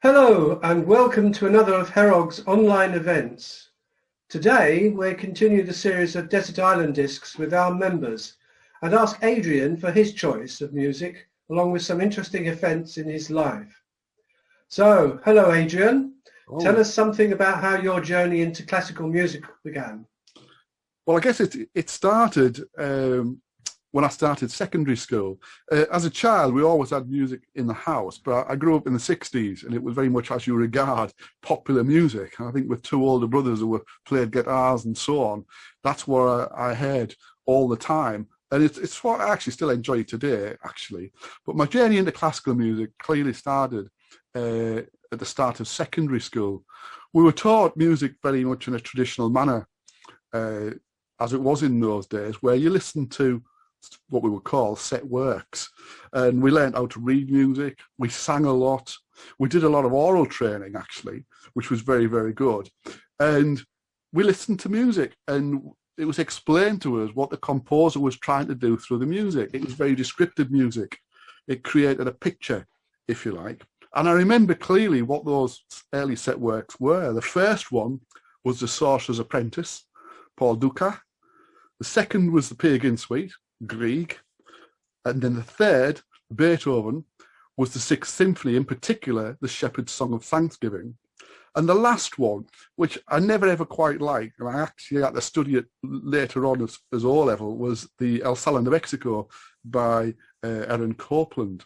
Hello and welcome to another of HEROG's online events. Today we continue the series of Desert Island discs with our members and ask Adrian for his choice of music along with some interesting events in his life. So, hello Adrian, tell us something about how your journey into classical music began. Well, I guess it started when I started secondary school. As a child, we always had music in the house, but I grew up in the 60s and it was very much as you regard popular music. And I think with two older brothers who played guitars and so on, that's what I heard all the time. And it's what I actually still enjoy today, actually. But my journey into classical music clearly started at the start of secondary school. We were taught music very much in a traditional manner, as it was in those days, where you listened to what we would call set works. And we learned how to read music. We sang a lot. We did a lot of oral training, actually, which was very, very good. And we listened to music and it was explained to us what the composer was trying to do through the music. It was very descriptive music. It created a picture, if you like. And I remember clearly what those early set works were. The first one was The Sorcerer's Apprentice, Paul Dukas. The second was The Pagan Suite, Grieg. And then the third, Beethoven, was the Sixth Symphony, in particular, the Shepherd's Song of Thanksgiving. And the last one, which I never ever quite liked, and I actually had to study it later on as O-level, was the El Salón de Mexico by Aaron Copland.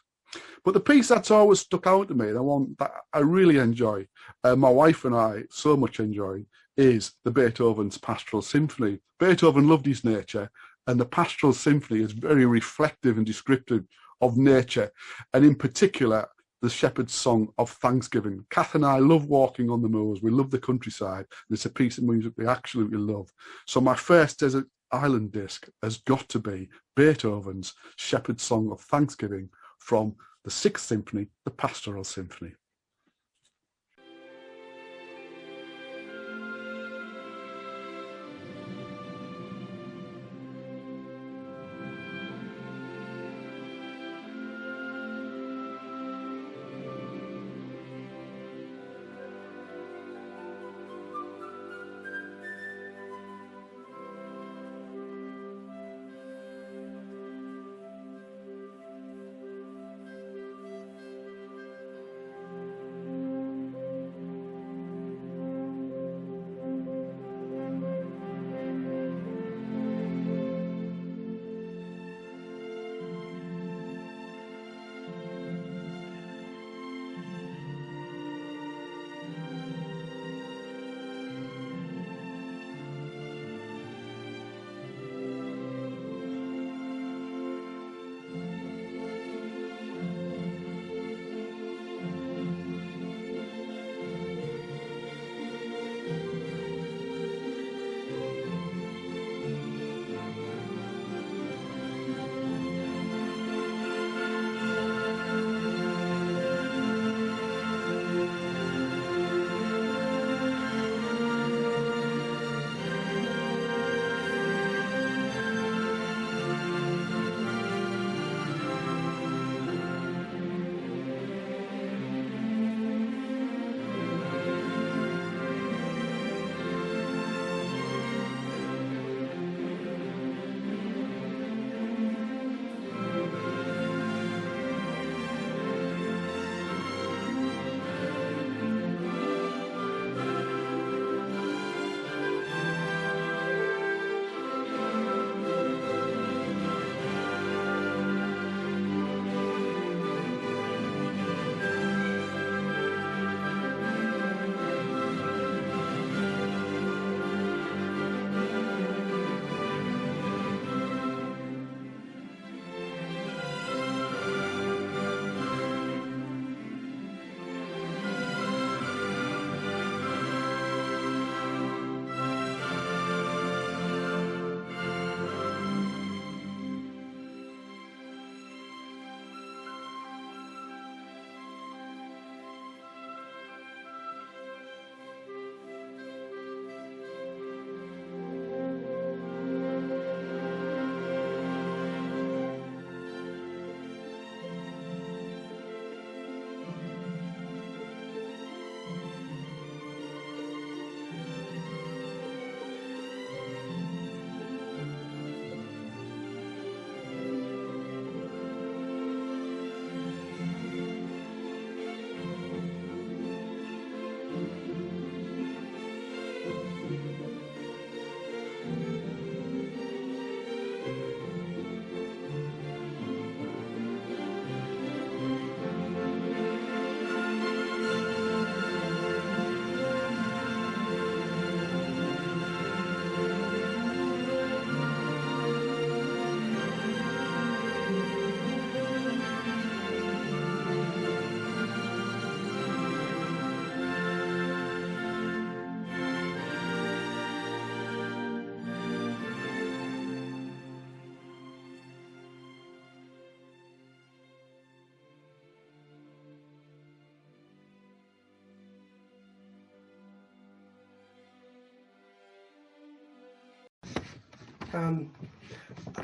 But the piece that's always stuck out to me, the one that I really enjoy, my wife and I so much enjoy, is the Beethoven's Pastoral Symphony. Beethoven loved his nature, and the Pastoral Symphony is very reflective and descriptive of nature, and in particular, the Shepherd's Song of Thanksgiving. Kath and I love walking on the moors. We love the countryside. It's a piece of music we absolutely love. So my first Desert Island disc has got to be Beethoven's Shepherd's Song of Thanksgiving from the Sixth Symphony, the Pastoral Symphony.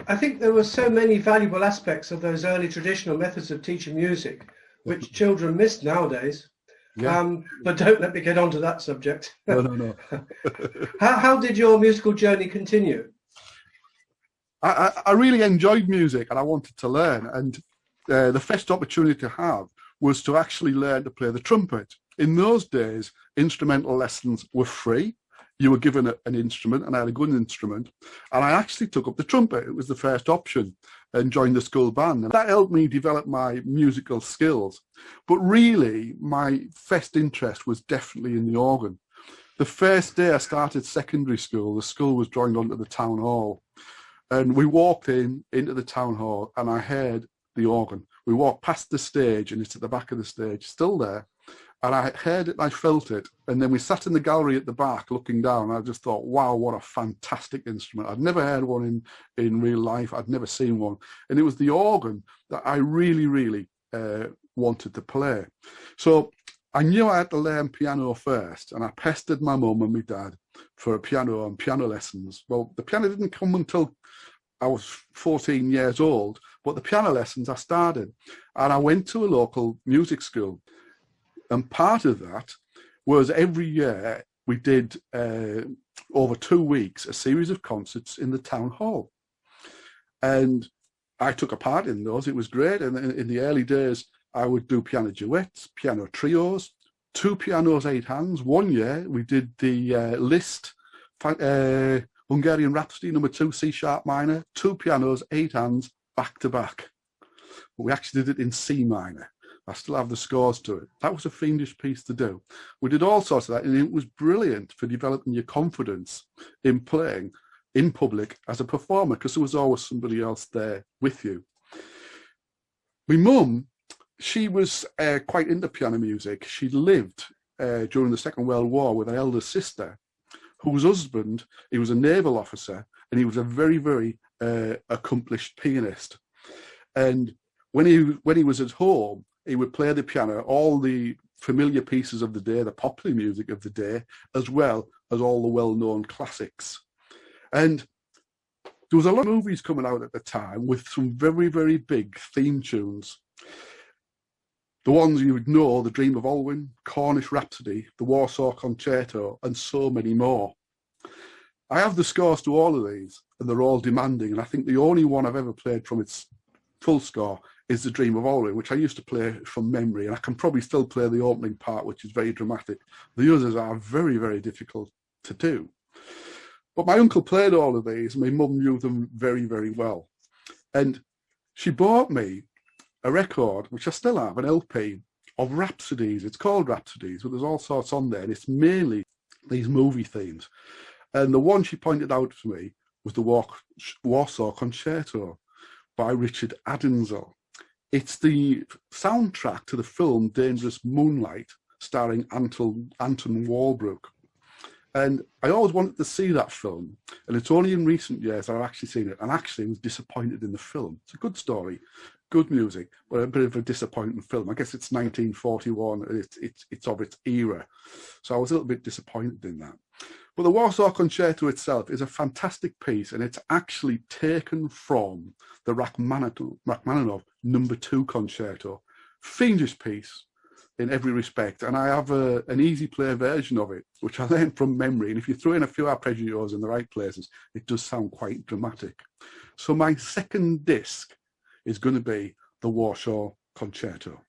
I think there were so many valuable aspects of those early traditional methods of teaching music, which children miss nowadays. Yeah. But don't let me get onto that subject. No. How did your musical journey continue? I really enjoyed music and I wanted to learn. And the first opportunity to have was to actually learn to play the trumpet. In those days, instrumental lessons were free. You were given an instrument, and I had a good instrument. And I actually took up the trumpet. It was the first option, and joined the school band. And that helped me develop my musical skills. But really, my first interest was definitely in the organ. The first day I started secondary school, the school was joined onto the town hall. And we walked into the town hall, and I heard the organ. We walked past the stage, and it's at the back of the stage, still there. And I heard it, and I felt it. And then we sat in the gallery at the back looking down. And I just thought, wow, what a fantastic instrument. I'd never heard one in real life. I'd never seen one. And it was the organ that I really, really wanted to play. So I knew I had to learn piano first. And I pestered my mum and my dad for a piano and piano lessons. Well, the piano didn't come until I was 14 years old. But the piano lessons I started. And I went to a local music school. And part of that was every year we did, over 2 weeks, a series of concerts in the town hall. And I took a part in those. It was great. And in the early days, I would do piano duets, piano trios, 2 pianos, 8 hands. One year we did the Liszt Hungarian Rhapsody No. 2, C sharp minor, 2 pianos, 8 hands, back to back. But we actually did it in C minor. I still have the scores to it. That was a fiendish piece to do. We did all sorts of that, and it was brilliant for developing your confidence in playing in public as a performer, because there was always somebody else there with you. My mum, she was quite into piano music. She lived during the Second World War with her elder sister, whose husband, he was a naval officer, and he was a very, very accomplished pianist. And when he was at home, he would play the piano, all the familiar pieces of the day, the popular music of the day, as well as all the well-known classics. And there was a lot of movies coming out at the time with some very, very big theme tunes. The ones you would know, The Dream of Olwen, Cornish Rhapsody, The Warsaw Concerto, and so many more. I have the scores to all of these, and they're all demanding, and I think the only one I've ever played from its full score is The Dream of Olwen, which I used to play from memory, and I can probably still play the opening part, which is very dramatic. The others are very, very difficult to do. But my uncle played all of these, and my mum knew them very, very well. And she bought me a record, which I still have, an LP, of Rhapsodies. It's called Rhapsodies, but there's all sorts on there, and it's mainly these movie themes. And the one she pointed out to me was the Warsaw Concerto by Richard Addinsell. It's the soundtrack to the film Dangerous Moonlight, starring Anton Walbrook. And I always wanted to see that film, and it's only in recent years I've actually seen it, and actually was disappointed in the film. It's a good story, good music, but a bit of a disappointing film. I guess it's 1941, and it's of its era. So I was a little bit disappointed in that. But the Warsaw Concerto itself is a fantastic piece, and it's actually taken from the Rachmaninoff No. 2 Concerto. Fiendish piece in every respect, and I have an easy play version of it, which I learned from memory, and if you throw in a few arpeggios in the right places, it does sound quite dramatic. So my second disc is going to be the Warsaw Concerto.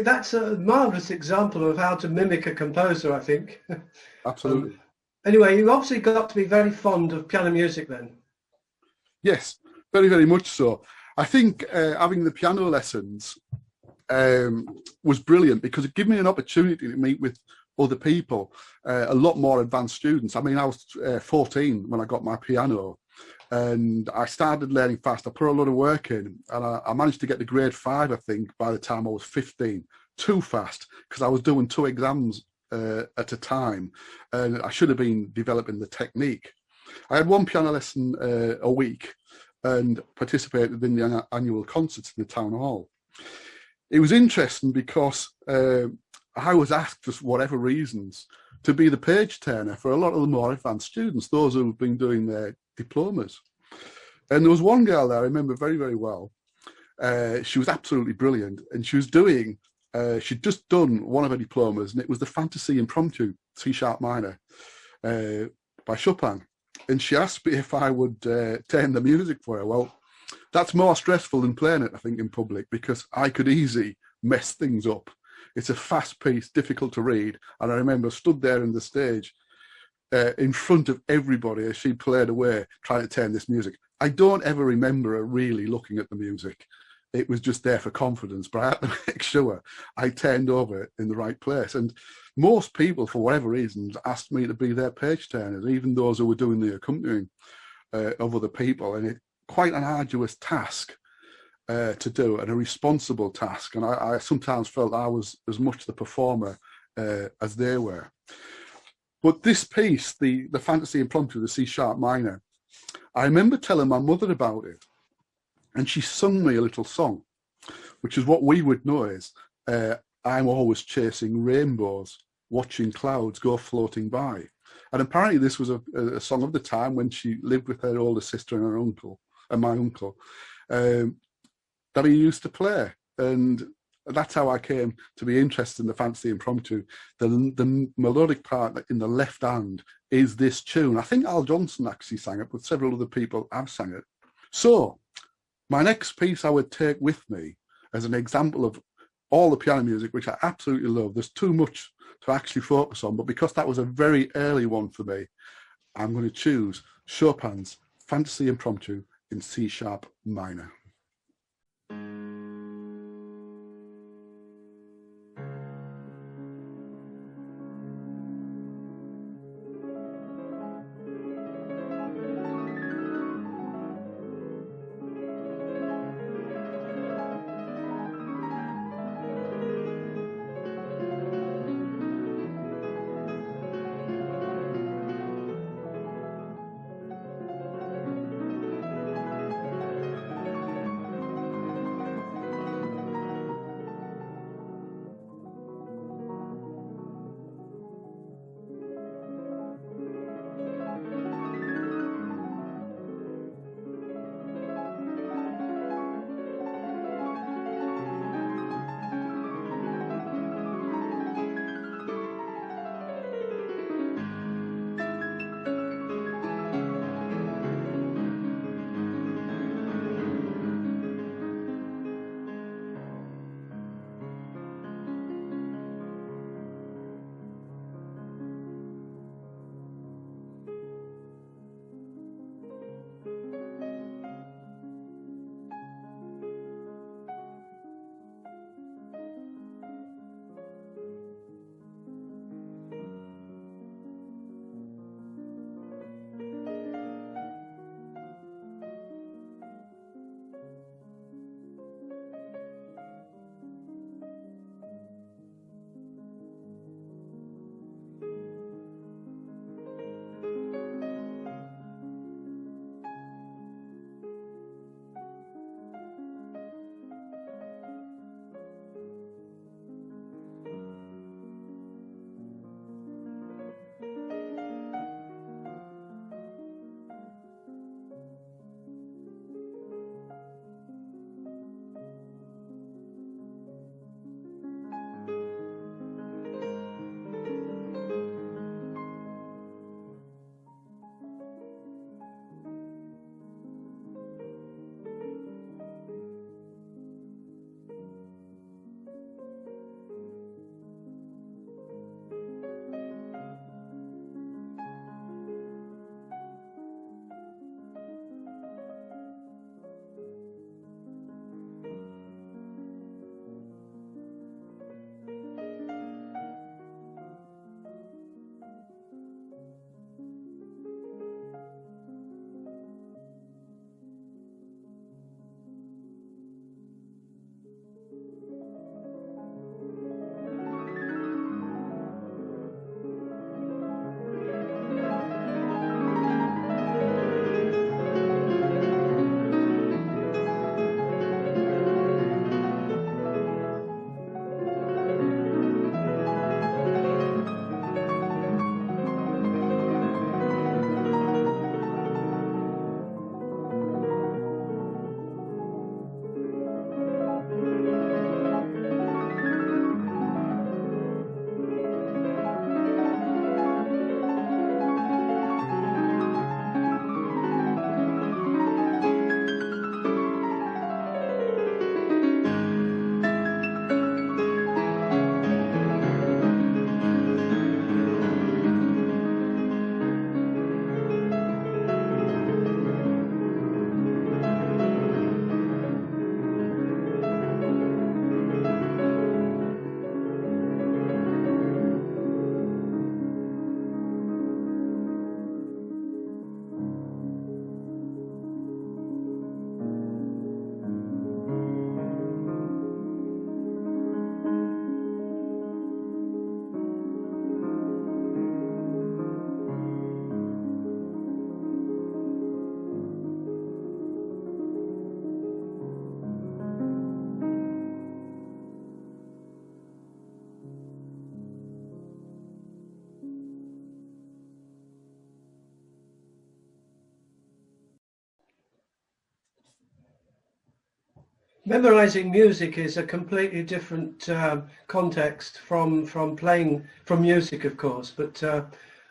That's a marvellous example of how to mimic a composer, I think. Absolutely. Anyway, you obviously got to be very fond of piano music then. Yes, very, very much so. I think having the piano lessons was brilliant because it gave me an opportunity to meet with other people, a lot more advanced students. I mean, I was 14 when I got my piano, and I started learning fast. I put a lot of work in, and I managed to get to grade 5, I think, by the time I was 15. Too fast, because I was doing 2 exams at a time, and I should have been developing the technique. I had 1 piano lesson a week and participated in the annual concerts in the town hall. It was interesting because I was asked, for whatever reasons, to be the page turner for a lot of the more advanced students, those who've been doing their diplomas. And there was one girl there I remember very, very well. She was absolutely brilliant, and she was doing, she'd just done one of her diplomas, and it was the Fantasy Impromptu, C-sharp minor, by Chopin. And she asked me if I would turn the music for her. Well, that's more stressful than playing it, I think, in public, because I could easily mess things up. It's a fast piece, difficult to read. And I remember stood there on the stage in front of everybody as she played away, trying to turn this music. I don't ever remember her really looking at the music. It was just there for confidence, but I had to make sure I turned over in the right place. And most people, for whatever reasons, asked me to be their page turners, even those who were doing the accompanying of other people. And it's quite an arduous task to do, and a responsible task. And I sometimes felt I was as much the performer as they were. But this piece, the Fantasy Impromptu, the C-sharp minor, I remember telling my mother about it, and she sung me a little song, which is what we would know as I'm always chasing rainbows, watching clouds go floating by. And apparently this was a song of the time when she lived with her older sister and her uncle, and my uncle, that he used to play. And that's how I came to be interested in the Fantasy Impromptu. The melodic part in the left hand is this tune. I think Al Johnson actually sang it, but several other people have sang it. So my next piece I would take with me as an example of all the piano music, which I absolutely love. There's too much to actually focus on, but because that was a very early one for me, I'm going to choose Chopin's Fantasy Impromptu in C-sharp minor. Memorizing music is a completely different context from playing from music, of course. But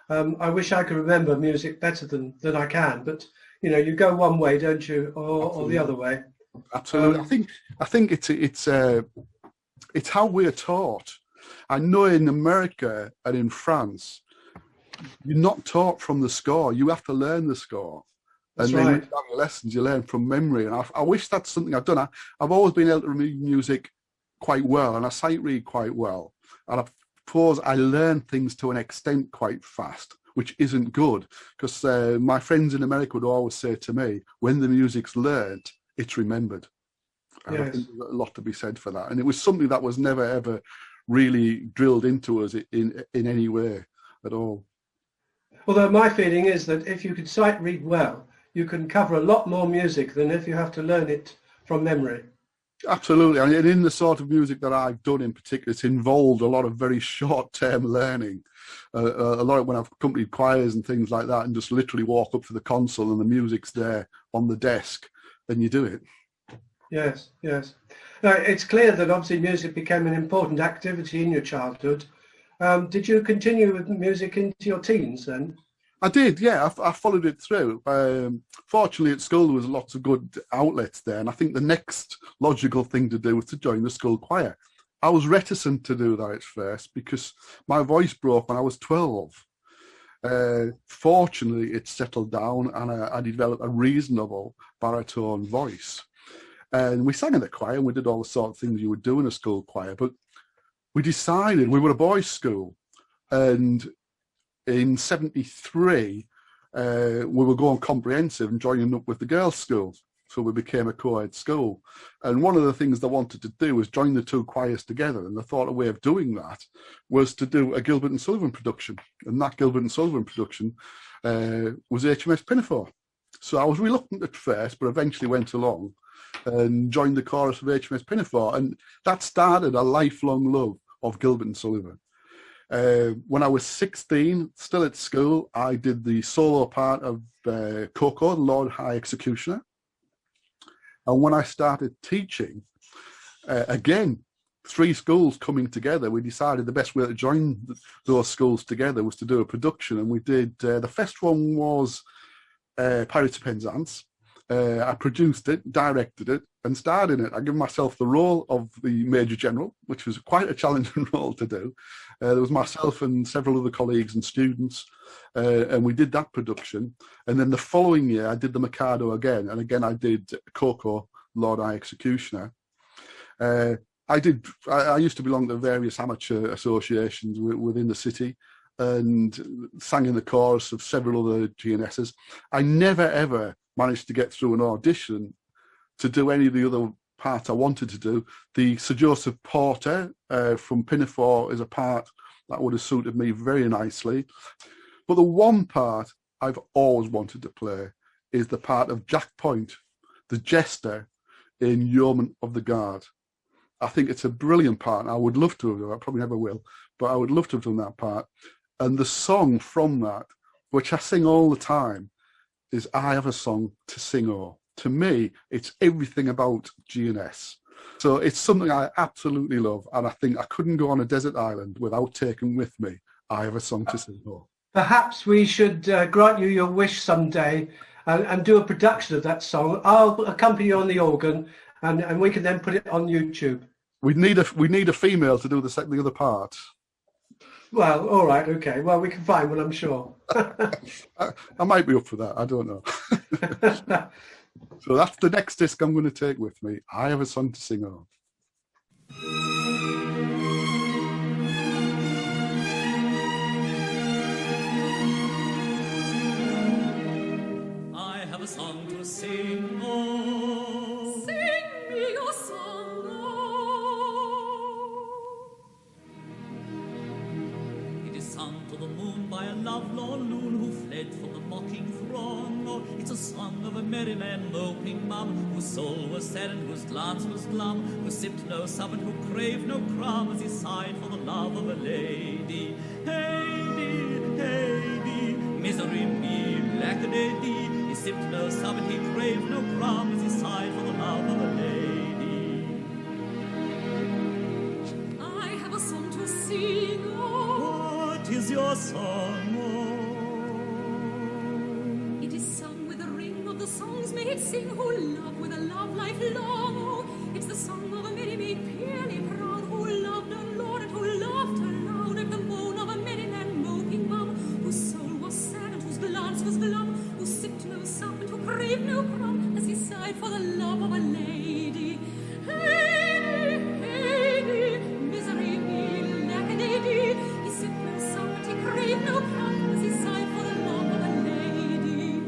I wish I could remember music better than I can. But you know, you go one way, don't you, or the other way? Absolutely. I think it's how we're taught. I know in America and in France, you're not taught from the score. You have to learn the score. That's and then right. your lessons you learn from memory. And I wish that's something I've done. I've always been able to read music quite well, and I sight read quite well. And I suppose I learn things to an extent quite fast, which isn't good, because my friends in America would always say to me, when the music's learned, it's remembered. And Yes. I think there's a lot to be said for that. And it was something that was never, ever really drilled into us in any way at all. Although my feeling is that if you could sight read well, you can cover a lot more music than if you have to learn it from memory. Absolutely. And in the sort of music that I've done in particular, it's involved a lot of very short-term learning. A lot of when I've accompanied choirs and things like that, and just literally walk up to the console and the music's there on the desk and you do it. Yes, yes. Now, it's clear that obviously music became an important activity in your childhood. Did you continue with music into your teens then? I did, yeah. I followed it through. Fortunately, at school, there was lots of good outlets there. And I think the next logical thing to do was to join the school choir. I was reticent to do that at first because my voice broke when I was 12. Fortunately, it settled down and I developed a reasonable baritone voice. And we sang in the choir and we did all the sort of things you would do in a school choir. But we decided, we were a boys' school, and in 73, we were going comprehensive and joining up with the girls' school. So we became a co-ed school. And one of the things they wanted to do was join the two choirs together. And they thought a way of doing that was to do a Gilbert and Sullivan production. And that Gilbert and Sullivan production was HMS Pinafore. So I was reluctant at first, but eventually went along and joined the chorus of HMS Pinafore. And that started a lifelong love of Gilbert and Sullivan. When I was 16, still at school, I did the solo part of Coco, the Lord High Executioner. And when I started teaching, again, 3 schools coming together, we decided the best way to join those schools together was to do a production. And we did, the first one was Pirates of Penzance. I produced it, directed it, and starred in it. I gave myself the role of the Major General, which was quite a challenging role to do. There was myself and several other colleagues and students, and we did that production. And then the following year, I did the Mikado again, and again I did Coco, Lord High Executioner. I used to belong to various amateur associations within the city, and sang in the chorus of several other GNSs. I never ever managed to get through an audition to do any of the other parts I wanted to do. The Sir Joseph Porter from Pinafore is a part that would have suited me very nicely. But the one part I've always wanted to play is the part of Jack Point, the jester in Yeoman of the Guard. I think it's a brilliant part, and I would love to have done it. I probably never will, but I would love to have done that part. And the song from that, which I sing all the time, is I Have a Song to Sing O. To me, it's everything about GNS. So it's something I absolutely love, and I think I couldn't go on a desert island without taking with me I Have a Song to Sing O. Perhaps we should grant you your wish someday and do a production of that song. I'll accompany you on the organ, and we can then put it on YouTube. We need a female to do the other part. Well, all right, okay. Well, we can find one, I'm sure. I might be up for that. I don't know. So that's the next disc I'm going to take with me. I Have a Song to Sing O. I have a song to sing, oh. Sing me your song, oh. It is sung to the moon by a lovelorn loon who fled from the mocking throng. Oh, it's a song of a merry man moping mum, whose soul was sad and whose glance was glum, who sipped no sup and who craved no crumb as he sighed for the love of a lady. Hey, misery me, lack-a-day-dee. He sipped no sup and he craved no crumb as he sighed for the love of a lady. is your song, oh. It is sung with the ring of the songs made sing who love with a love lifelong. Oh, it's the song of a merry maid, purely proud, who loved her Lord and who loved her loud. And the moan of a merry man moping mum, whose soul was sad and whose glance was glum, who sipped no sup and who craved no crumb, as he sighed for the love of a lady. Heidi, Heidi, misery me, lack-a-day-dee. He sipped no sup and he craved no crumb, as he sighed for the love of a lady.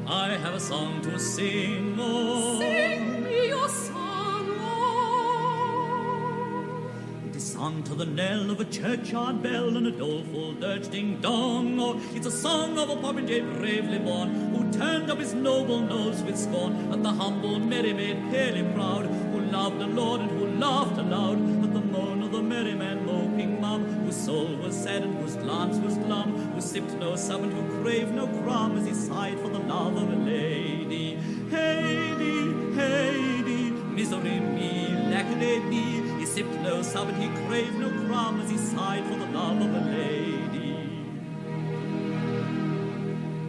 I have a song to sing, oh. Sing me your song, oh. It is sung to the knell of a churchyard bell and a doleful dirge ding-dong, oh. It's a song of a popinjay bravely born, who turned up his noble nose with scorn at the humble merry maid, fairly proud, who loved the Lord and who laughed aloud at the moan of the merry man moping mum, whose soul was sad and whose glance was glum, who sipped no sup and who craved no crumb, as he sighed for the love of a lady. Heidi, Heidi, misery me, lack-a-day-dee. He sipped no sup and he craved no crumb, as he sighed for the love of a lady.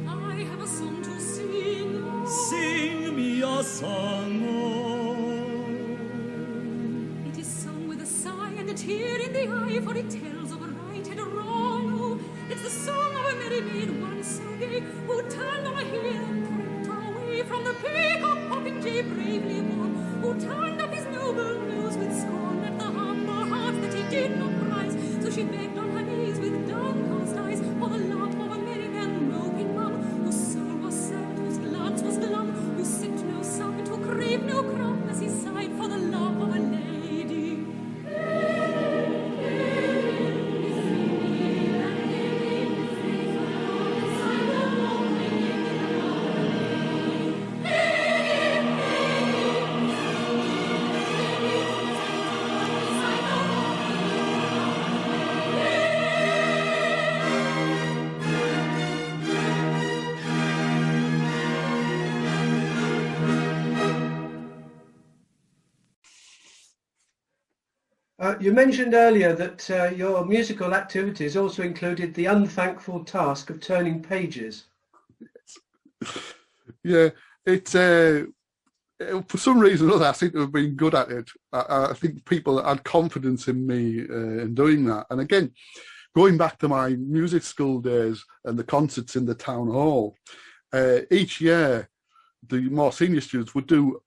I have a song to sing, oh. Sing me your song, oh. It is sung with a sigh and a tear in the eye, for it tells of a right and a wrong. Oh, it's the song of a merry maid once so gay, who turned on a heel and crept away from the peak of popinjay bravely born, who turned up his noble nose with scorn at the humble heart that he did not prize. So she begged on her knees with downcast eyes for the love of a merry man moping mum, whose soul was sad, whose glance was glum, who sipped no sup and who craved no crumb, as he sighed for the love of a lady. You mentioned earlier that your musical activities also included the unthankful task of turning pages. Yeah, it's for some reason or other, I seem to have been good at it. I think people had confidence in me in doing that. And again, going back to my music school days and the concerts in the town hall, each year the more senior students would do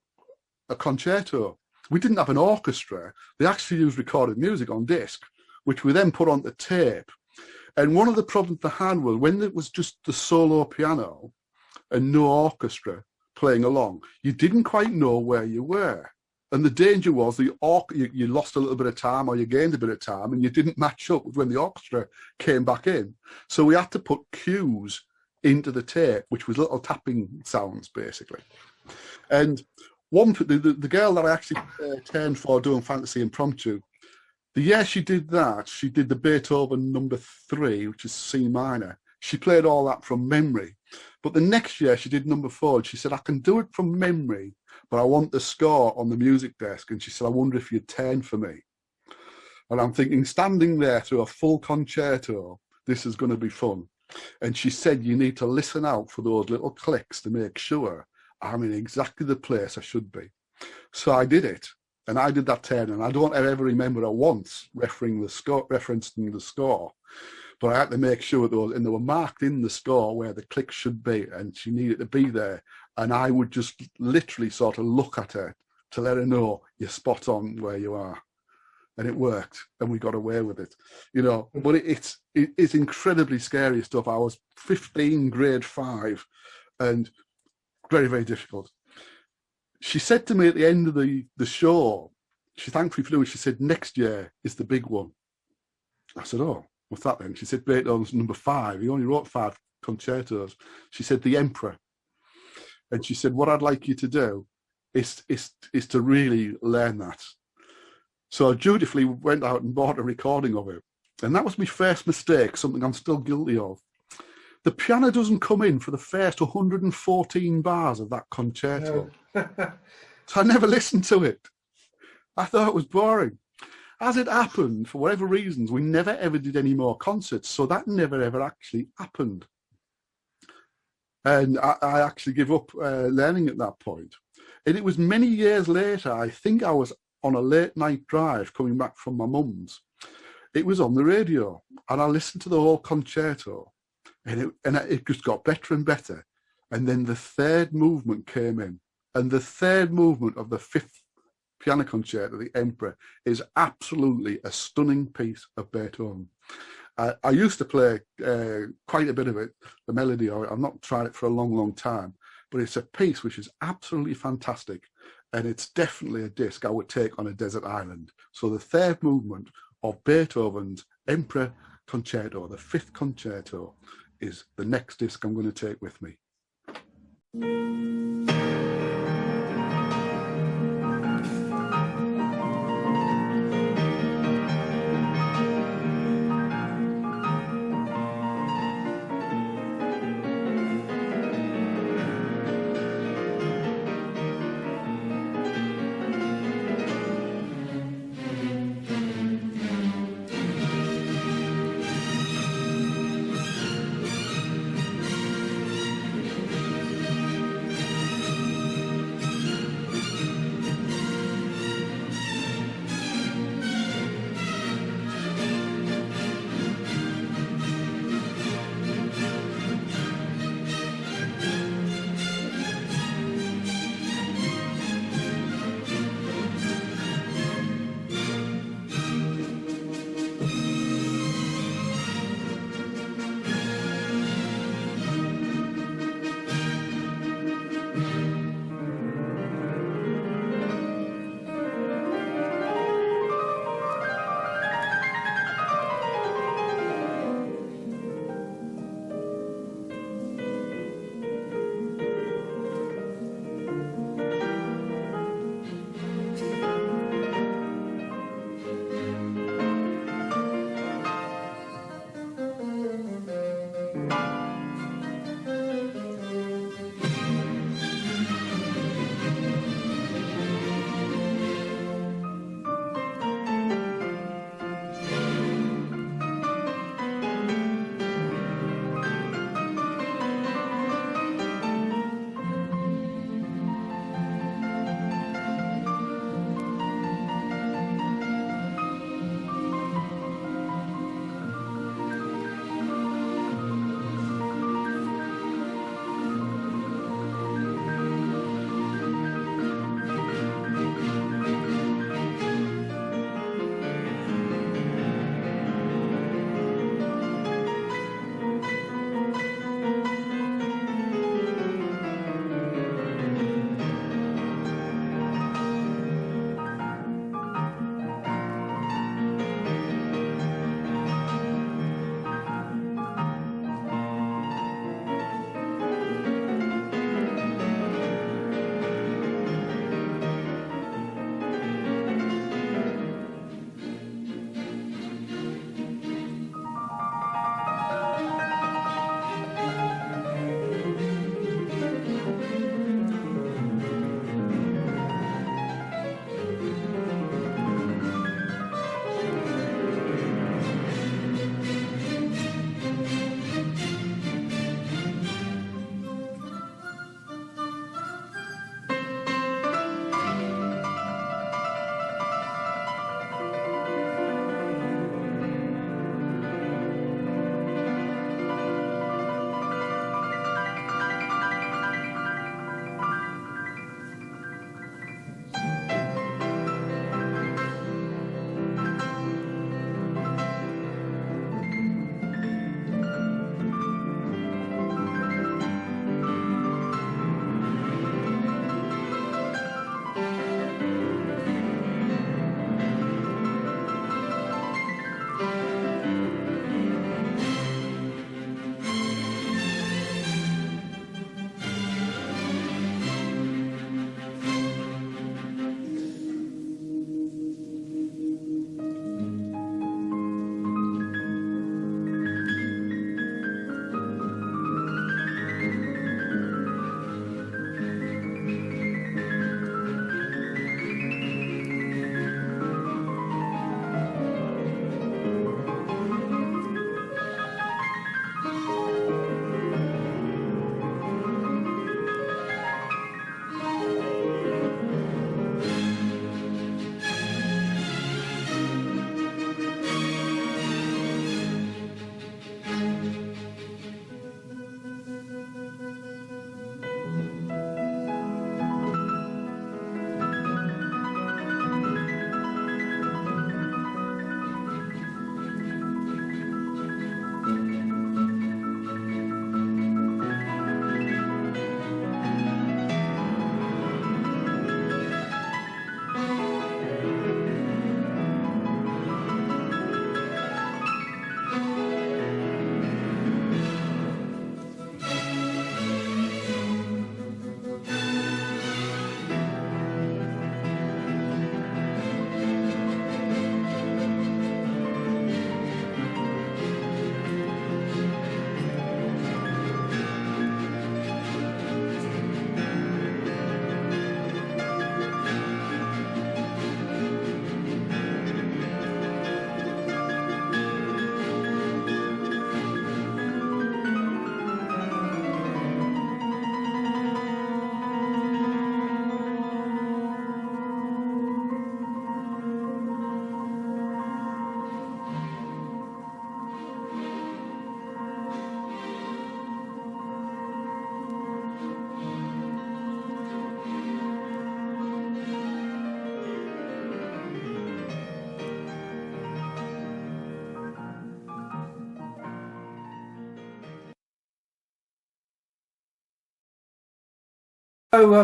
a concerto. We didn't have an orchestra. They actually used recorded music on disc, which we then put onto tape. And one of the problems they had was when it was just the solo piano and no orchestra playing along, you didn't quite know where you were. And the danger was you lost a little bit of time or you gained a bit of time and you didn't match up with when the orchestra came back in. So we had to put cues into the tape, which was little tapping sounds, basically. And the girl that I actually turned for doing Fantasy Impromptu, the year she did that, she did the Beethoven number 3, which is C minor. She played all that from memory. But the next year she did number 4, and she said, I can do it from memory, but I want the score on the music desk. And she said, I wonder if you'd turn for me. And I'm thinking, standing there through a full concerto, this is going to be fun. And she said, you need to listen out for those little clicks to make sure I'm in exactly the place I should be. So I did it, and I did that turn, and I don't ever remember her once referencing the score, but I had to make sure those, and they were marked in the score where the clicks should be, and she needed to be there, and I would just literally sort of look at her to let her know you're spot on where you are. And it worked, and we got away with it, you know. But it's incredibly scary stuff. I was 15, grade 5, and very, very difficult. She said to me at the end of the show, she thanked me for doing it, she said, next year is the big one. I said, oh, what's that then? She said, Beethoven's number 5. He only wrote 5 concertos. She said, The Emperor. And she said, what I'd like you to do is to really learn that. So I dutifully went out and bought a recording of it. And that was my first mistake, something I'm still guilty of. The piano doesn't come in for the first 114 bars of that concerto. No. So I never listened to it. I thought it was boring. As it happened, for whatever reasons, we never ever did any more concerts, so that never ever actually happened. And I actually gave up learning at that point. And it was many years later, I think I was on a late night drive coming back from my mum's. It was on the radio, and I listened to the whole concerto, and it just got better and better. And then the third movement came in, and the third movement of the fifth piano concerto, the Emperor, is absolutely a stunning piece of Beethoven. I used to play quite a bit of it, the melody. I've not tried it for a long, long time, but it's a piece which is absolutely fantastic, and it's definitely a disc I would take on a desert island. So the third movement of Beethoven's Emperor Concerto, the fifth concerto, is the next disc I'm going to take with me.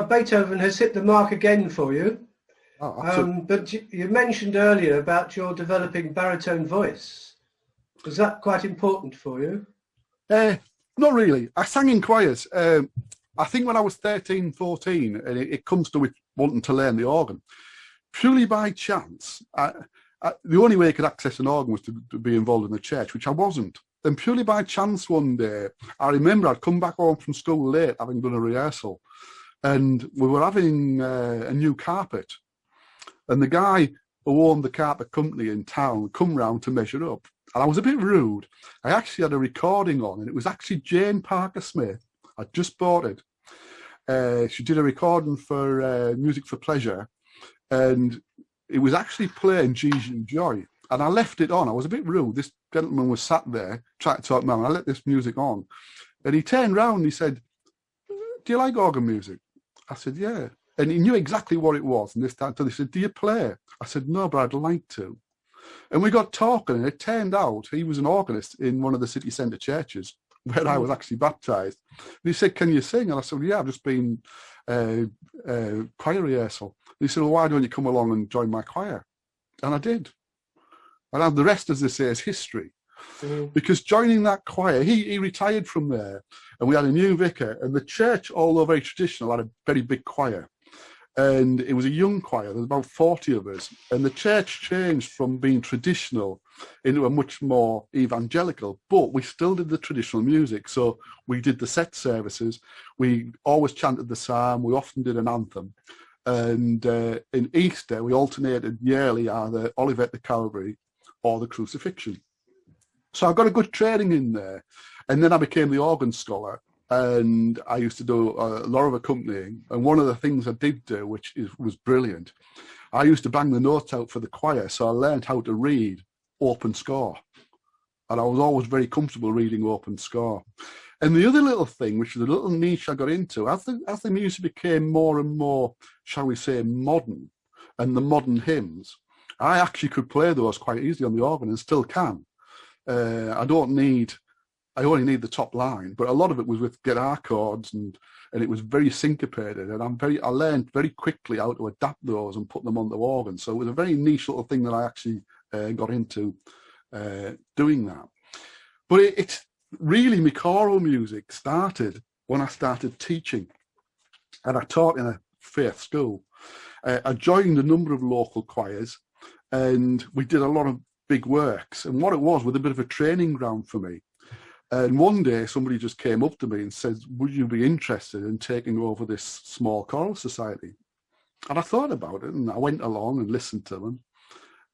Beethoven has hit the mark again for you. But you mentioned earlier about your developing baritone voice. Was that quite important for you? Not really. I sang in choirs. I think when I was 13, 14, and it comes to wanting to learn the organ, purely by chance, the only way I could access an organ was to be involved in the church, which I wasn't. Then purely by chance one day, I remember I'd come back home from school late, having done a rehearsal, and we were having a new carpet. And the guy who owned the carpet company in town come round to measure up. And I was a bit rude. I actually had a recording on, and it was actually Jane Parker Smith. I just bought it. She did a recording for Music for Pleasure, and it was actually playing Gigi Joy. And I left it on. I was a bit rude. This gentleman was sat there trying to talk to me, and I let this music on. And he turned round and he said, "Do you like organ music?" I said, "Yeah." And he knew exactly what it was. And this time, he said, "Do you play?" I said, "No, but I'd like to." And we got talking, and it turned out he was an organist in one of the city centre churches where I was actually baptised. And he said, "Can you sing?" And I said, "Well, yeah, I've just been choir rehearsal." And he said, "Well, why don't you come along and join my choir?" And I did. And the rest, as they say, is history. Because joining that choir, he retired from there, and we had a new vicar, and the church, although very traditional, had a very big choir. And it was a young choir. There was about 40 of us. And the church changed from being traditional into a much more evangelical, but we still did the traditional music. So we did the set services. We always chanted the psalm. We often did an anthem. And in Easter, we alternated yearly either Olivet the Calvary or the Crucifixion. So I got a good training in there. And then I became the organ scholar. And I used to do a lot of accompanying. And one of the things I did do, which was brilliant, I used to bang the notes out for the choir. So I learned how to read open score. And I was always very comfortable reading open score. And the other little thing, which is a little niche I got into, as the music became more and more, shall we say, modern, and the modern hymns, I actually could play those quite easily on the organ and still can. I only need the top line, but a lot of it was with guitar chords, and it was very syncopated, and I learned very quickly how to adapt those and put them on the organ. So it was a very niche little thing that I actually got into doing that. But it's really, my choral music started when I started teaching, and I taught in a faith school. I joined a number of local choirs, and we did a lot of big works, and what it was a bit of a training ground for me. And one day somebody just came up to me and said, "Would you be interested in taking over this small choral society?" And I thought about it, and I went along and listened to them.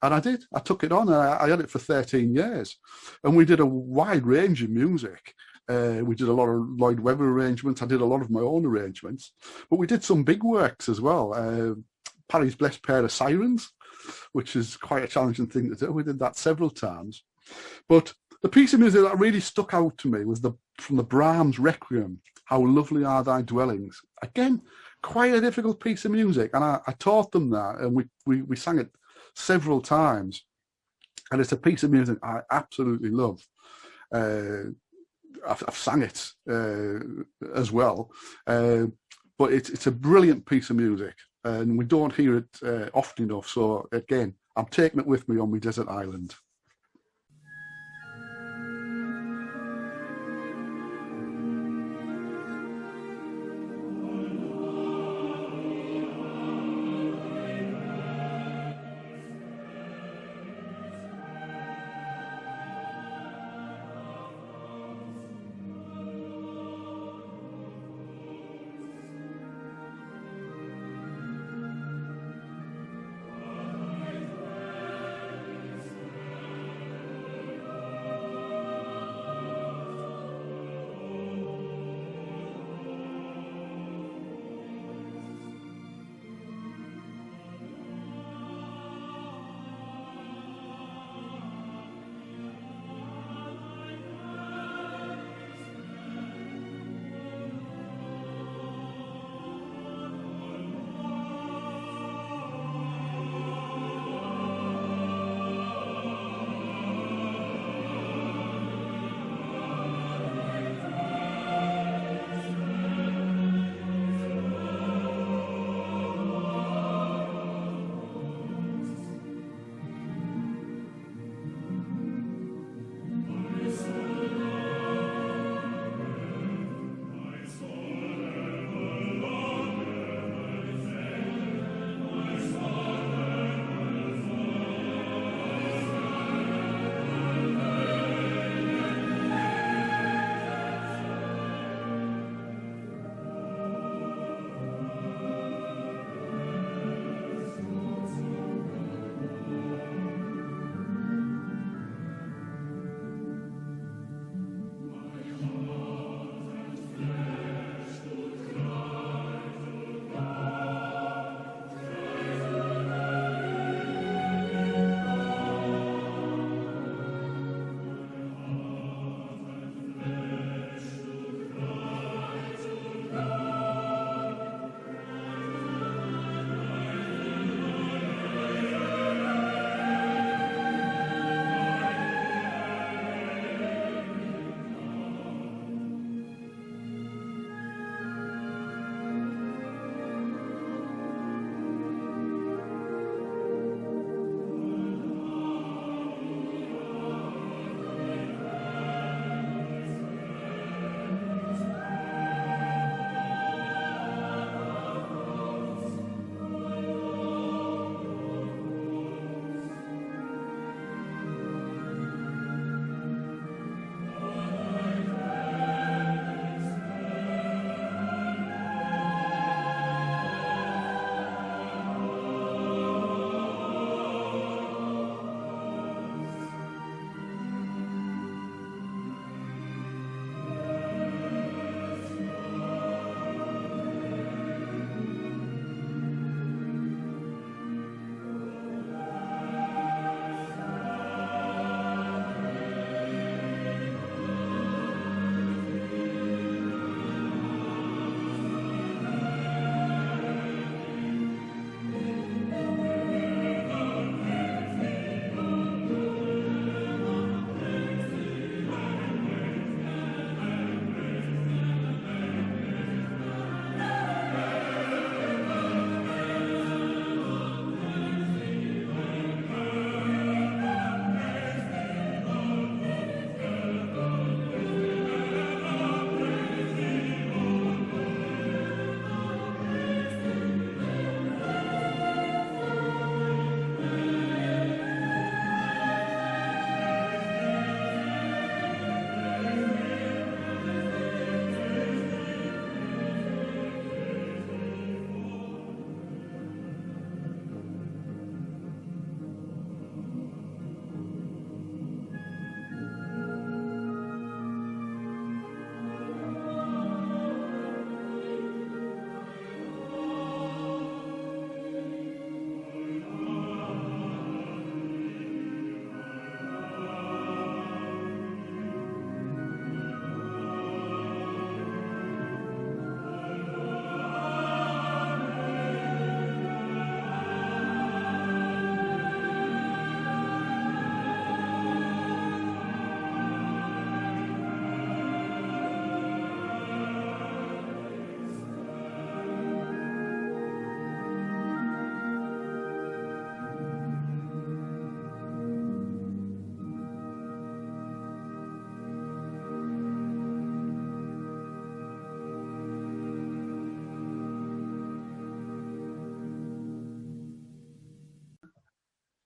And I did. I took it on, and I had it for 13 years. And we did a wide range of music. We did a lot of Lloyd Webber arrangements. I did a lot of my own arrangements. But we did some big works as well. Parry's Blessed Pair of Sirens, which is quite a challenging thing to do. We did that several times. But the piece of music that really stuck out to me was from the Brahms Requiem, "How Lovely Are Thy Dwellings." Again, quite a difficult piece of music, and I taught them that, and we sang it several times. And it's a piece of music I absolutely love. I've sang it as well, but it's a brilliant piece of music, and we don't hear it often enough. So again, I'm taking it with me on my desert island.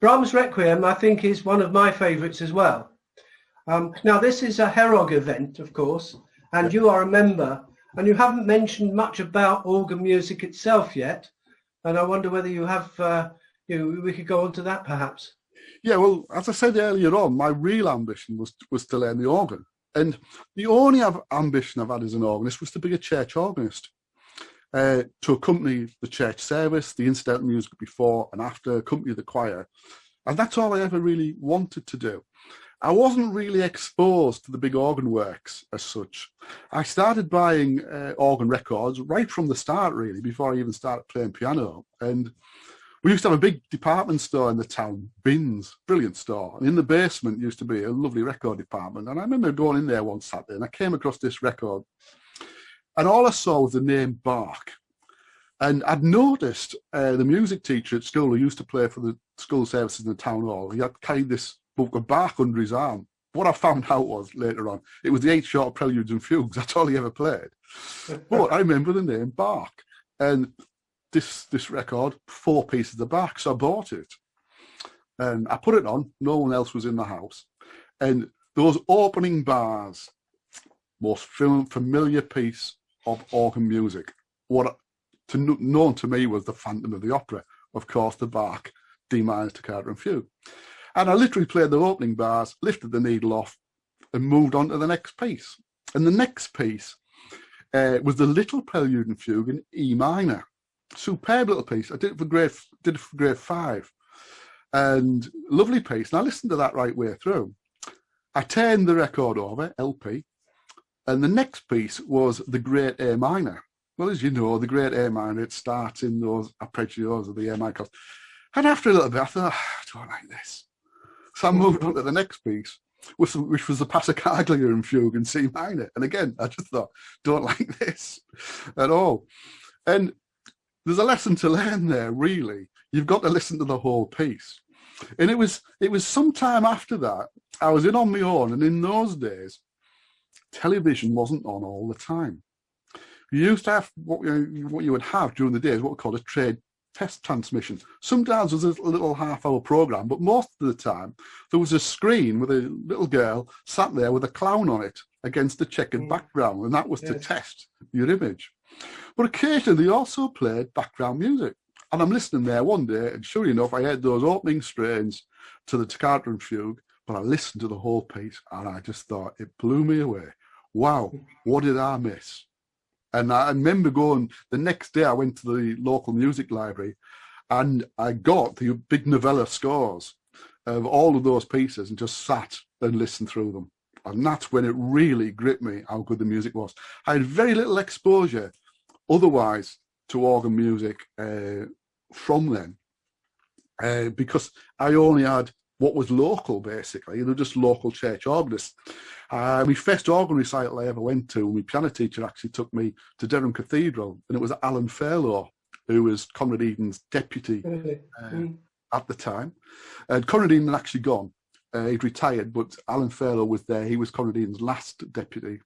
Brahms' Requiem, I think, is one of my favourites as well. Now, this is a HEROG event, of course, and you are a member, and you haven't mentioned much about organ music itself yet, and I wonder whether you have, we could go on to that perhaps. Yeah, well, as I said earlier on, my real ambition was to learn the organ. And the only ambition I've had as an organist was to be a church organist, to accompany the church service, the incidental music before and after, accompany the choir. And that's all I ever really wanted to do. I wasn't really exposed to the big organ works as such. I started buying organ records right from the start, really, before I even started playing piano. And we used to have a big department store in the town, Bins, brilliant store. And in the basement used to be a lovely record department. And I remember going in there one Saturday and I came across this record. And all I saw was the name Bach. And I'd noticed the music teacher at school who used to play for the school services in the town hall, he had carried this book of Bach under his arm. What I found out was later on, it was the 8 short preludes and fugues. That's all he ever played. But I remember the name Bach. And this record, 4 pieces of Bach, so I bought it. And I put it on, no one else was in the house. And those opening bars, most familiar piece of organ music, known to me was the Phantom of the Opera, of course, the Bach D minor toccata and fugue. And I literally played the opening bars, lifted the needle off, and moved on to the next piece. And the next piece was the Little Prelude and Fugue in E minor. Superb little piece. I did it for grade 5. And lovely piece. And I listened to that right way through. I turned the record over, LP, and the next piece was the Great A minor. Well, as you know, the Great A minor, it starts in those arpeggios of the A minor chords. And after a little bit, I thought, I don't like this. So I moved on to the next piece, which was the Passacaglia and Fugue in C minor. And again, I just thought, don't like this at all. And there's a lesson to learn there, really. You've got to listen to the whole piece. And it was some time after that, I was in on my own, and in those days, television wasn't on all the time. You used to have what you would have during the day is what we call a trade test transmission. Sometimes there was a little half-hour program, but most of the time there was a screen with a little girl sat there with a clown on it against a checkered background, and that was to test your image. But occasionally they also played background music. And I'm listening there one day, and sure enough, I heard those opening strains to the toccata and fugue, but I listened to the whole piece, and I just thought, it blew me away. Wow, what did I miss? And I remember going, the next day I went to the local music library, and I got the big novella scores of all of those pieces and just sat and listened through them. And that's when it really gripped me how good the music was. I had very little exposure otherwise to organ music from then, because I only had what was local, basically. They were just local church organists. My first organ recital I ever went to, my piano teacher actually took me to Durham Cathedral, and it was Alan Fairlaw, who was Conrad Eden's deputy at the time. And Conrad Eden had actually gone. He'd retired, but Alan Fairlaw was there. He was Conrad Eden's last deputy.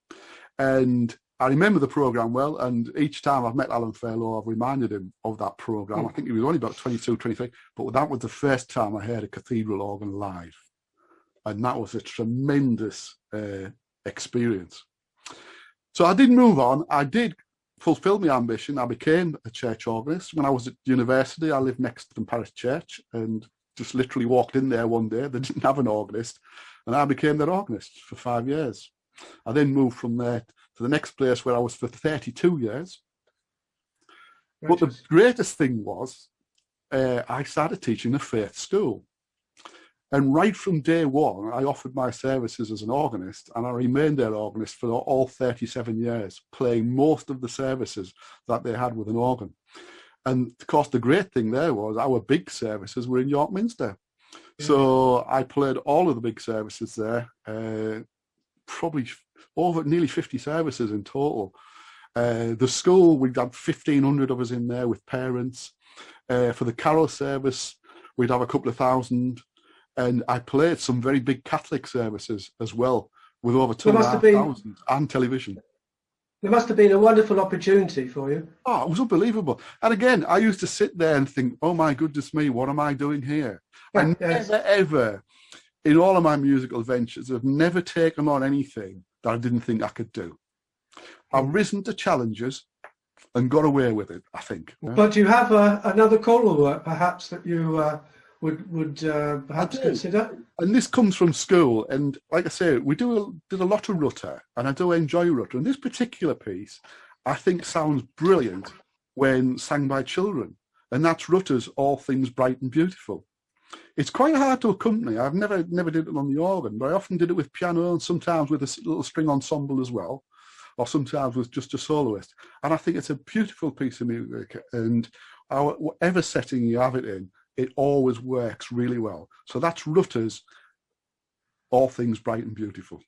And I remember the programme well, and each time I've met Alan Fairlaw, I've reminded him of that programme. I think he was only about 22, 23, but that was the first time I heard a cathedral organ live. And that was a tremendous experience. So I did move on. I did fulfil my ambition. I became a church organist. When I was at university, I lived next to the parish church and just literally walked in there one day. They didn't have an organist, and I became their organist for 5 years. I then moved from there to the next place where I was for 32 years. But the greatest thing was I started teaching a faith school. And right from day one, I offered my services as an organist, and I remained their organist for all 37 years, playing most of the services that they had with an organ. And of course, the great thing there was our big services were in York Minster. Yeah. So I played all of the big services there, probably over nearly 50 services in total. The school, we'd had 1,500 of us in there with parents. For the carol service, we'd have a couple of thousand. And I played some very big Catholic services as well, with over 2,500 and television. It must have been a wonderful opportunity for you. Oh, it was unbelievable. And again, I used to sit there and think, oh my goodness me, what am I doing here? Yeah, I yes. never, ever, in all of my musical ventures, have never taken on anything that I didn't think I could do. I've risen to challenges and got away with it, I think. But you have another choral work, perhaps, that you would perhaps consider? And this comes from school, and like I say, we did a lot of Rutter, and I do enjoy Rutter. And this particular piece, I think, sounds brilliant when sang by children, and that's Rutter's All Things Bright and Beautiful. It's quite hard to accompany. I've never did it on the organ, but I often did it with piano and sometimes with a little string ensemble as well, or sometimes with just a soloist. And I think it's a beautiful piece of music, and whatever setting you have it in, it always works really well. So that's Rutter's All Things Bright and Beautiful.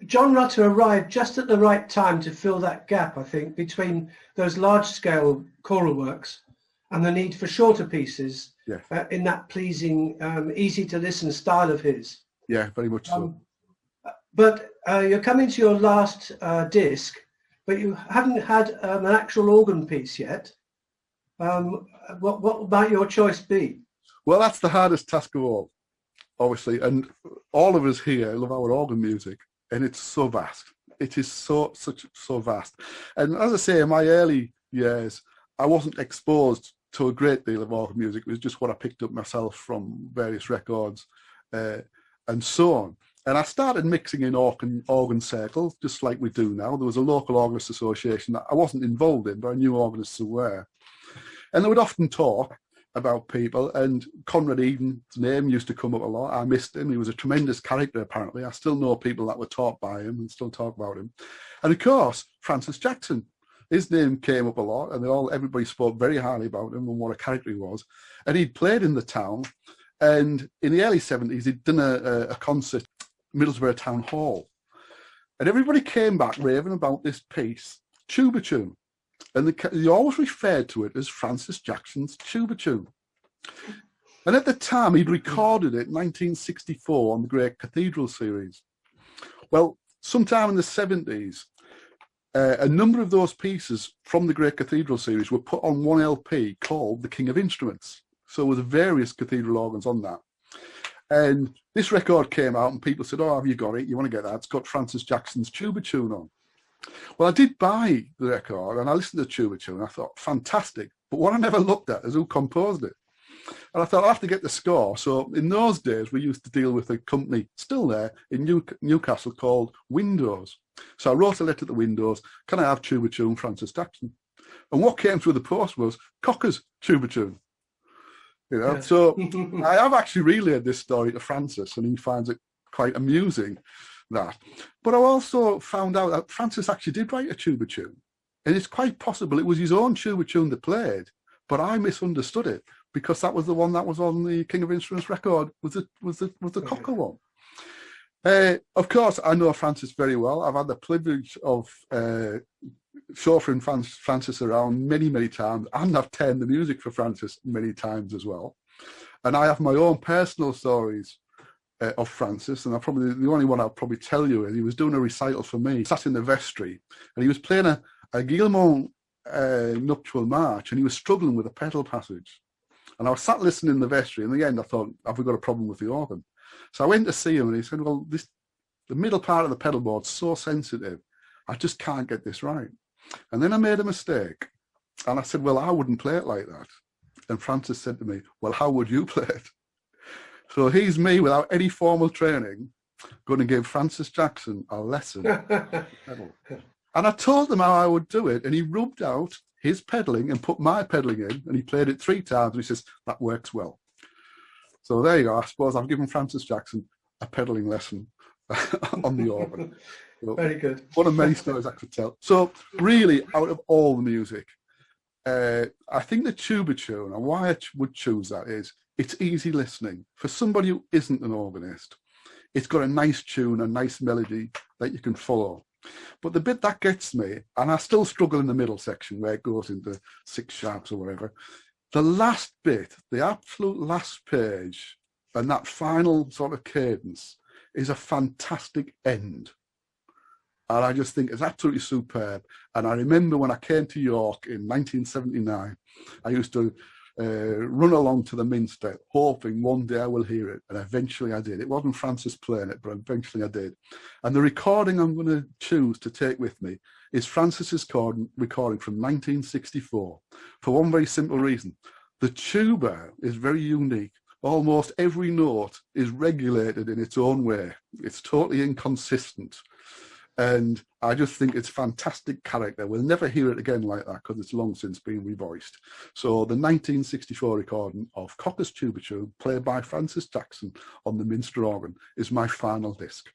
John Rutter arrived just at the right time to fill that gap, I think, between those large-scale choral works and the need for shorter pieces in that pleasing, easy-to-listen style of his. Yeah, very much so. But you're coming to your last disc, but you haven't had an actual organ piece yet. What might your choice be? Well, that's the hardest task of all, obviously. And all of us here love our organ music, and it's so vast. It is so vast. And as I say, in my early years, I wasn't exposed to a great deal of organ music. It was just what I picked up myself from various records and so on. And I started mixing in organ circles, just like we do now. There was a local organist association that I wasn't involved in, but I knew organists who were. And they would often talk about people, and Conrad Eden's name used to come up a lot. I missed him. He was a tremendous character, apparently. I still know people that were taught by him and still talk about him. And of course, Francis Jackson. His name came up a lot, and everybody spoke very highly about him and what a character he was. And he'd played in the town, and in the early 70s, he'd done a concert at Middlesbrough Town Hall. And everybody came back raving about this piece, Tuba Tune. and they always referred to it as Francis Jackson's tuba tune. And at the time, he'd recorded it in 1964 on the Great Cathedral series. Well, sometime in the 70s, a number of those pieces from the Great Cathedral series were put on one LP called The King of Instruments. So there were various cathedral organs on that. And this record came out and people said, oh, have you got it? You want to get that? It's got Francis Jackson's tuba tune on. Well, I did buy the record and I listened to the tuba tune. I thought, fantastic. But what I never looked at is who composed it. And I thought, I'll have to get the score. So in those days, we used to deal with a company still there in Newcastle called Windows. So I wrote a letter to the Windows, can I have tuba tune Francis Jackson? And what came through the post was Cocker's tuba tune. You know, so I have actually relayed this story to Francis and he finds it quite amusing, that. But I also found out that Francis actually did write a tuba tune. And it's quite possible it was his own tuba tune that played, but I misunderstood it because that was the one that was on the King of Instruments record, was the Cocker one. Of course, I know Francis very well. I've had the privilege of chauffeuring Francis around many, many times, and I've turned the music for Francis many times as well. And I have my own personal stories of Francis, and the only one I'll probably tell you is he was doing a recital for me, sat in the vestry, and he was playing a Guillemot nuptial march, and he was struggling with a pedal passage. And I was sat listening in the vestry, and in the end I thought, have we got a problem with the organ? So I went to see him, and he said, well, the middle part of the pedal board's so sensitive, I just can't get this right. And then I made a mistake, and I said, well, I wouldn't play it like that. And Francis said to me, well, how would you play it? So he's me, without any formal training, going to give Francis Jackson a lesson. Pedal. And I told him how I would do it, and he rubbed out his pedaling and put my pedaling in, and he played it 3 times, and he says, that works well. So there you go. I suppose I've given Francis Jackson a pedaling lesson on the organ. So very good. One of many stories I could tell. So really, out of all the music, I think the tuba tune, and why I would choose that is, it's easy listening. For somebody who isn't an organist, it's got a nice tune, a nice melody that you can follow. But the bit that gets me, and I still struggle in the middle section where it goes into 6 sharps or whatever, the last bit, the absolute last page, and that final sort of cadence is a fantastic end. And I just think it's absolutely superb. And I remember when I came to York in 1979, I used to run along to the Minster, hoping one day I will hear it. And eventually I did. It wasn't Francis playing it, but eventually I did. And the recording I'm going to choose to take with me is Francis's recording from 1964, for one very simple reason. The tuba is very unique. Almost every note is regulated in its own way. It's totally inconsistent. And I just think it's fantastic character. We'll never hear it again like that because it's long since been revoiced. So the 1964 recording of Cocker's Tuba Tune, played by Francis Jackson on the Minster organ, is my final disc.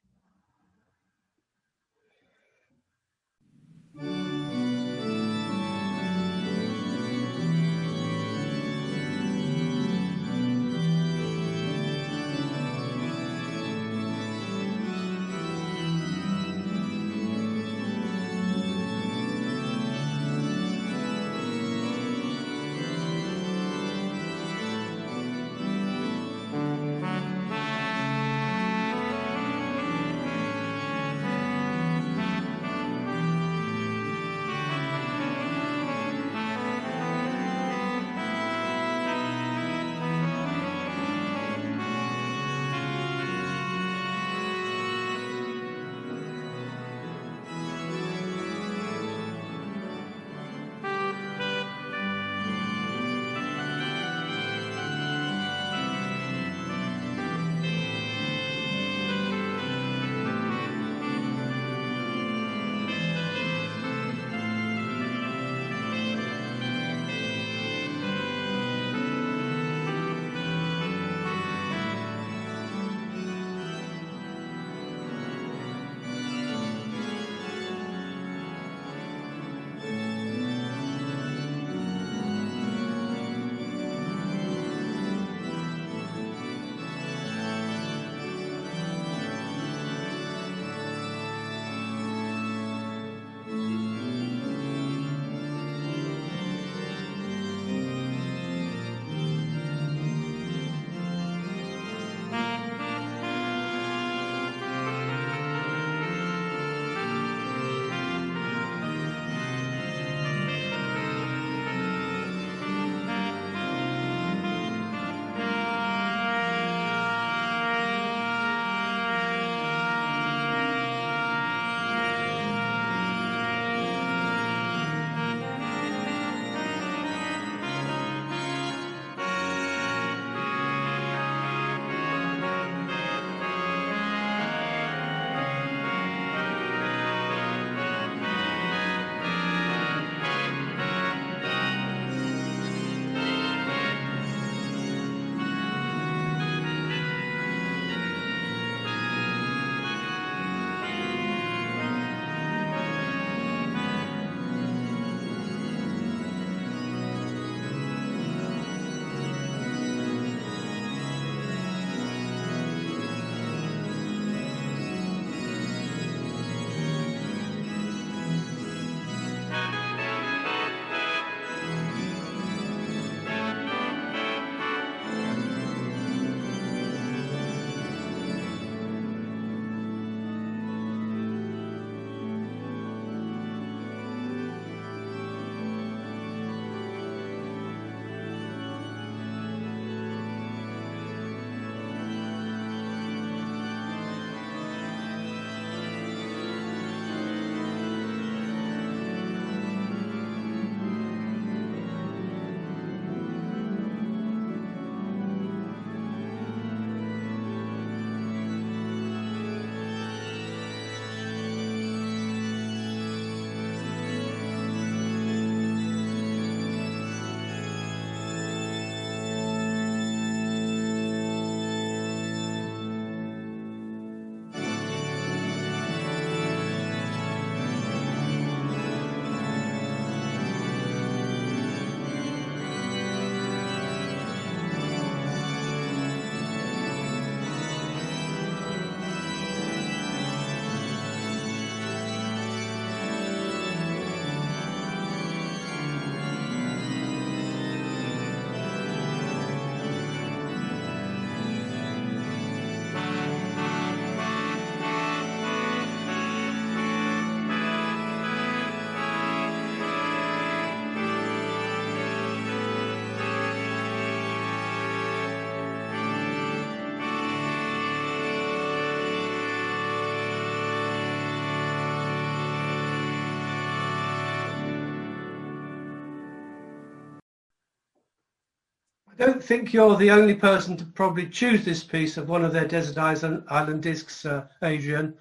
I don't think you're the only person to probably choose this piece of one of their Desert Island discs, Adrian,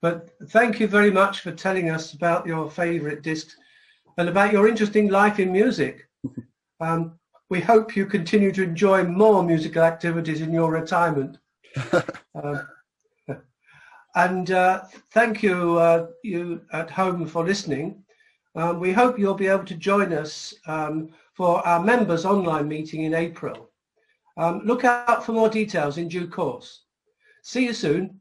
but thank you very much for telling us about your favourite discs and about your interesting life in music. We hope you continue to enjoy more musical activities in your retirement. And thank you, you at home, for listening. We hope you'll be able to join us for our members online meeting in April. Look out for more details in due course. See you soon.